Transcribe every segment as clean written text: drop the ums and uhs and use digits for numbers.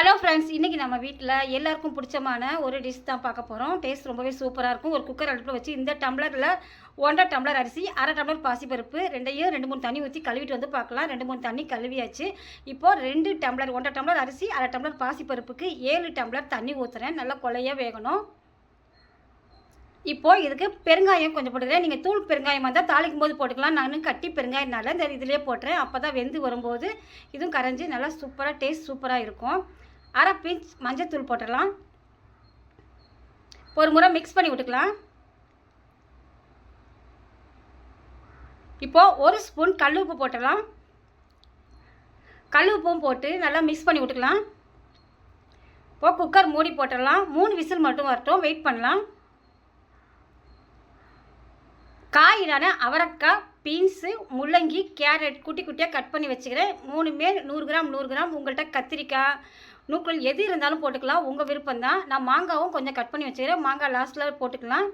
Hello friends, இன்றைக்கி நம்ம வீட்டில் எல்லாருக்கும் பிடிச்சமான ஒரு டிஷ் தான் பார்க்க போகிறோம். டேஸ்ட் ரொம்பவே சூப்பராக இருக்கும். ஒரு குக்கர் அடுப்பில் வச்சு இந்த டம்ளரில் 1.5 டம்ளர் அரிசி, 1/2 டம்ளர் பாசிப்பருப்பு, ரெண்டையும் 2-3 தண்ணி ஊற்றி கழுவிட்டு வந்து பார்க்கலாம். 2-3 தண்ணி கழுவியாச்சு. இப்போது 2 டம்ளர் 1.5 டம்ளர் அரிசி, 1/2 டம்ளர் பாசிப்பருப்புக்கு 7 டம்ளர் தண்ணி ஊற்றுறேன். நல்லா கொலையாக வேகணும். இப்போது இதுக்கு பெருங்காயம் கொஞ்சம் போட்டுக்கிறேன். நீங்கள் தூள் பெருங்காயம் வந்தால் தாளிக்கும் போது போட்டுக்கலாம். நான் கட்டி பெருங்காயனால இந்த இதிலே போட்டுறேன். அப்போ தான் வெந்து வரும்போது இதுவும் கரைஞ்சி நல்லா சூப்பராக டேஸ்ட் சூப்பராக இருக்கும். 1/2 பிஞ்ச் மஞ்சத்தூள் போட்டுடலாம். ஒரு முறை மிக்ஸ் பண்ணி விட்டுக்கலாம். இப்போது 1 ஸ்பூன் கல் உப்பு போட்டுடலாம். கல் உப்பும் போட்டு நல்லா மிக்ஸ் பண்ணி விட்டுக்கலாம். இப்போது குக்கர் மூடி போட்டுடலாம். 3 விசில் மட்டும் வரட்டும், வெயிட் பண்ணலாம். காயினான அவரைக்காய், பீன்ஸு, முள்ளங்கி, கேரட் குட்டி குட்டியாக கட் பண்ணி வச்சுக்கிறேன். 3மே 100 கிராம் 100 கிராம். உங்கள்கிட்ட கத்திரிக்காய், நூக்கல் எது இருந்தாலும் போட்டுக்கலாம், உங்கள் விருப்பம் தான். நான் மாங்காவும் கொஞ்சம் கட் பண்ணி வச்சுக்கிறேன். மாங்காய் லாஸ்ட்டில் போட்டுக்கலாம்.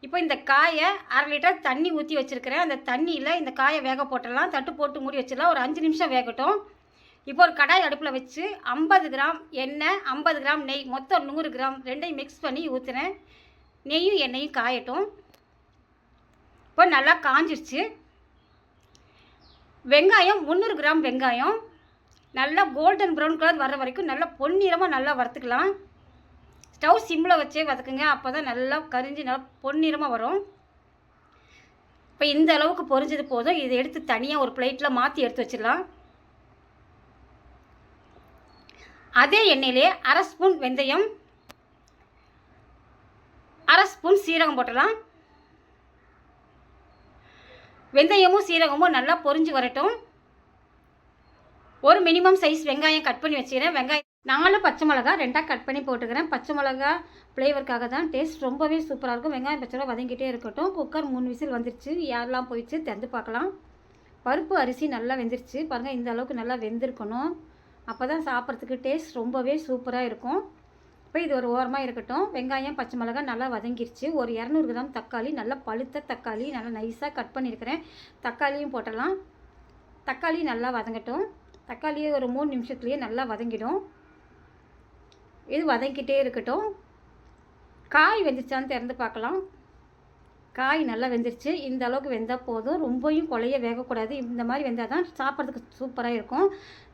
இப்போ இந்த காயை 1/2 லிட்டர் தண்ணி ஊற்றி வச்சுருக்கிறேன். அந்த தண்ணியில் இந்த காயை வேக போட்டுடலாம். தட்டு போட்டு மூடி வச்சிடலாம். ஒரு 5 நிமிஷம் வேகட்டும். இப்போ ஒரு கடாய் அடுப்பில் வச்சு 50 கிராம் எண்ணெய், 50 கிராம் நெய், மொத்தம் 100 கிராம் ரெண்டையும் மிக்ஸ் பண்ணி ஊற்றுறேன். நெய்யும் எண்ணெயும் காயட்டும். இப்போ நல்லா காஞ்சிருச்சு. வெங்காயம் 300 கிராம் வெங்காயம் நல்லா கோல்டன் ப்ரௌன் கலர் வர்ற வரைக்கும் நல்லா பொன்னிறமாக நல்லா வறுத்துக்கலாம். ஸ்டவ் சிம்மில் வச்சே வதக்குங்க. அப்போ தான் நல்லா கரிஞ்சு நல்லா பொன்னிறமாக வரும். இப்போ இந்த அளவுக்கு பொரிஞ்சது போதும். இதை எடுத்து தனியாக ஒரு பிளேட்டில் மாற்றி எடுத்து வச்சிடலாம். அதே எண்ணெயிலே 1/2 ஸ்பூன் வெந்தயம், 1/2 ஸ்பூன் சீரகம் போட்டலாம். வெந்தயமும் சீரகமும் நல்லா பொரிஞ்சு வரட்டும். ஒரு மினிமம் சைஸ் வெங்காயம் கட் பண்ணி வச்சுக்கிறேன். வெங்காயம் 4 பச்சை மிளகா 2ஆக கட் பண்ணி போட்டுக்கிறேன். பச்சை மிளகா ஃப்ளேவருக்காக தான். டேஸ்ட் ரொம்பவே சூப்பராக இருக்கும். வெங்காயம் பச்சை மிளகா வதங்கிட்டே இருக்கட்டும். குக்கர் 3 விசில் வந்துருச்சு. யாரெல்லாம் போயிடுச்சு திறந்து பார்க்கலாம். பருப்பு அரிசி நல்லா வெந்துருச்சு பாருங்கள். இந்த அளவுக்கு நல்லா வெந்திருக்கணும். அப்போ தான் சாப்பிட்றதுக்கு டேஸ்ட் ரொம்பவே சூப்பராக இருக்கும். இப்போ இது ஒரு ஓரமாக இருக்கட்டும். வெங்காயம் பச்சை மிளகா நல்லா வதங்கிருச்சு. ஒரு 200 கிராம் தக்காளி, நல்லா பழுத்த தக்காளி நல்லா நைஸாக கட் பண்ணியிருக்கிறேன். தக்காளியும் போட்டலாம். தக்காளி நல்லா வதங்கட்டும். தக்காளியே ஒரு 3 நிமிஷத்துலேயே நல்லா வதங்கிடும். இது வதங்கிட்டே இருக்கட்டும். காய் வெந்துருச்சான்னு திறந்து பார்க்கலாம். காய் நல்லா வெந்துருச்சு. இந்த அளவுக்கு வெந்தால் போதும். ரொம்பவும் கொலைய வேகக்கூடாது. இந்த மாதிரி வெந்தால் தான் சாப்பிட்றதுக்கு சூப்பராக இருக்கும்.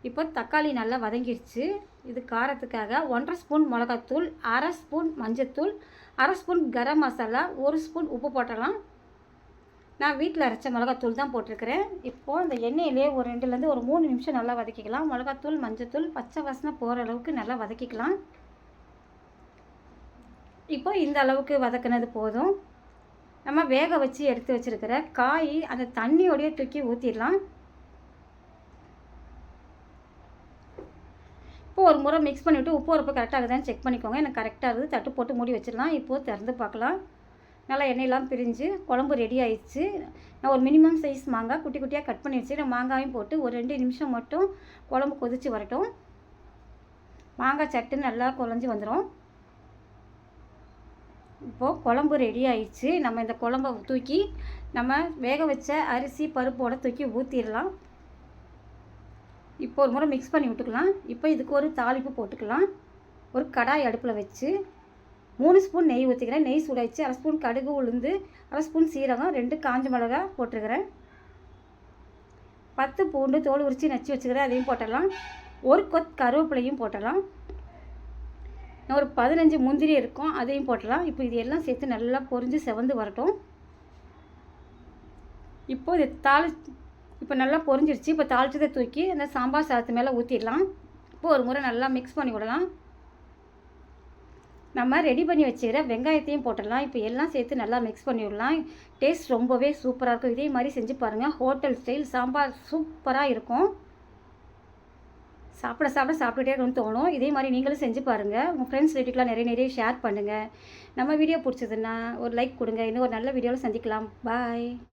இப்போ தக்காளி நல்லா வதங்கிடுச்சு. இது காரத்துக்காக 1/2 ஸ்பூன் மிளகாத்தூள், 1/2 ஸ்பூன் மஞ்சத்தூள், 1/2 ஸ்பூன் கரம் மசாலா, 1 ஸ்பூன் உப்பு போட்டலாம். நான் வீட்டில் அரைச்ச மிளகாத்தூள் தான் போட்டிருக்கிறேன். இப்போது இந்த எண்ணெயிலே ஒரு 2லேருந்து ஒரு 3 நிமிஷம் நல்லா வதக்கிக்கலாம். மிளகாத்தூள் மஞ்சத்தூள் பச்சை வாசனை போகிற அளவுக்கு நல்லா வதக்கிக்கலாம். இப்போ இந்த அளவுக்கு வதக்கினது போதும். நம்ம வேக வச்சு எடுத்து வச்சுருக்கிற காய் அந்த தண்ணியோடையே தூக்கி ஊற்றிடலாம். இப்போ ஒரு முறை மிக்ஸ் பண்ணிவிட்டு உப்பு உரப்பு கரெக்டாக இருக்குதான்னு செக் பண்ணிக்கோங்க. எனக்கு கரெக்டாக இருக்குது. தட்டு போட்டு மூடி வச்சிடலாம். இப்போது திறந்து பார்க்கலாம். நல்லா எண்ணெயெல்லாம் பிரிஞ்சு குழம்பு ரெடி ஆயிடுச்சு. நான் ஒரு மினிமம் சைஸ் மாங்காய் குட்டி குட்டியாக கட் பண்ணி வச்சு நான் மாங்காயும் போட்டு ஒரு 2 நிமிஷம் மட்டும் குழம்பு கொதித்து வரட்டும். மாங்காய் சட்டுன்னு நல்லா குழஞ்சி வந்துடும். இப்போது குழம்பு ரெடி ஆயிடுச்சு. நம்ம இந்த குழம்பை தூக்கி நம்ம வேக வச்ச அரிசி பருப்போடு தூக்கி ஊற்றிடலாம். இப்போ ஒரு முறை மிக்ஸ் பண்ணி விட்டுக்கலாம். இப்போ இதுக்கு ஒரு தாளிப்பு போட்டுக்கலாம். ஒரு கடாய் அடுப்பில் வச்சு 3 ஸ்பூன் நெய் ஊற்றிக்கிறேன். நெய் சூடாயிடுச்சு. 1/2 ஸ்பூன் கடுகு, உளுந்து, 1/2 ஸ்பூன் சீரகம், 2 காஞ்ச மிளகா போட்டுருக்கிறேன். 10 பூண்டு தோல் உரித்து நச்சு வச்சுக்கிறேன். அதையும் போட்டுடலாம். ஒரு கொத் கருவேப்பிலையும் போட்டுடலாம். ஒரு 15 முந்திரி இருக்கும், அதையும் போட்டலாம். இப்போ இது எல்லாம் சேர்த்து நல்லா பொரிஞ்சு செவந்து வரட்டும். இப்போது இப்போ நல்லா பொரிஞ்சிருச்சு. இப்போ தாளிச்சதை தூக்கி அந்த சாம்பார் சாதத்து மேலே ஊற்றிடலாம். இப்போ ஒரு முறை நல்லா மிக்ஸ் பண்ணி விடலாம். நம்ம ரெடி பண்ணி வச்சுக்கிற வெங்காயத்தையும் போட்டுடலாம். இப்போ எல்லாம் சேர்த்து நல்லா மிக்ஸ் பண்ணி விடலாம். டேஸ்ட் ரொம்பவே சூப்பராக இருக்கும். இதே மாதிரி செஞ்சு பாருங்கள். ஹோட்டல் ஸ்டைல் சாம்பார் சூப்பராக இருக்கும். சாப்பிட்டுட்டே இருக்குன்னு தோணும். இதே மாதிரி நீங்களும் செஞ்சு பாருங்கள். உங்கள் ஃப்ரெண்ட்ஸ் ரிலேட்டிவ்லாம் நிறைய ஷேர் பண்ணுங்கள். நம்ம வீடியோ பிடிச்சதுன்னா ஒரு லைக் கொடுங்க. இன்னும் ஒரு நல்ல வீடியோவில் சந்திக்கலாம். பாய்.